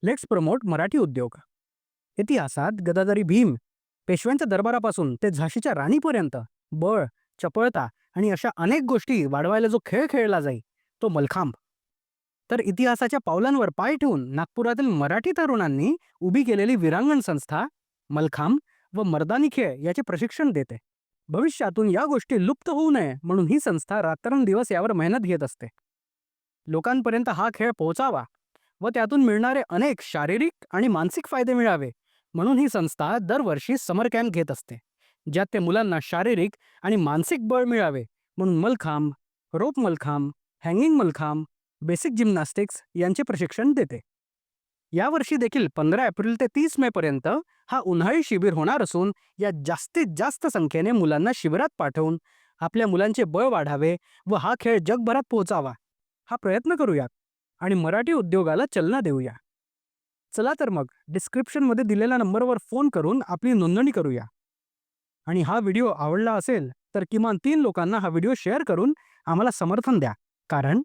Let's promote Marathi उद्योग. इतिहासात गदाधारी भीम, पेशव्यांच्या दरबारापासून ते झाशीच्या राणीपर्यंत बळ, चपळता आणि अशा अनेक गोष्टी वाढवायला जो खेळ खेळला जाई तो मलखांब. तर इतिहासाच्या पावलांवर पाय ठेवून नागपुरातील मराठी तरुणांनी उभी केलेली विरांगण संस्था मलखांब व मर्दानी खेळ याचे प्रशिक्षण देते. भविष्यातून या गोष्टी लुप्त होऊ नये म्हणून ही संस्था रात्रंदिवस यावर मेहनत घेत असते. लोकांपर्यंत हा खेळ पोहोचावा व त्यातून मिळणारे अनेक शारीरिक आणि मानसिक फायदे मिळावे म्हणून ही संस्था दरवर्षी समर कॅम्प घेत असते, ज्यात ते मुलांना शारीरिक आणि मानसिक बळ मिळावे म्हणून mallakhamb, rope mallakhamb, hanging mallakhamb, basic gymnastics यांचे प्रशिक्षण देते. यावर्षी देखील 15 एप्रिल ते 30 मे पर्यंत हा उन्हाळी शिबिर होणार असून या जास्तीत जास्त संख्येने मुलांना शिबिरात पाठवून आपल्या मुलांचे बळ वाढावे व हा खेळ जगभरात पोहोचावा हा प्रयत्न करूया आणि मराठी उद्योगाला चालना देऊया. चला तर मग डिस्क्रिप्शनमध्ये दिलेल्या नंबरवर फोन करून आपली नोंदणी करूया. आणि हा व्हिडिओ आवडला असेल तर किमान 3 लोकांना हा व्हिडिओ शेअर करून आम्हाला समर्थन द्या, कारण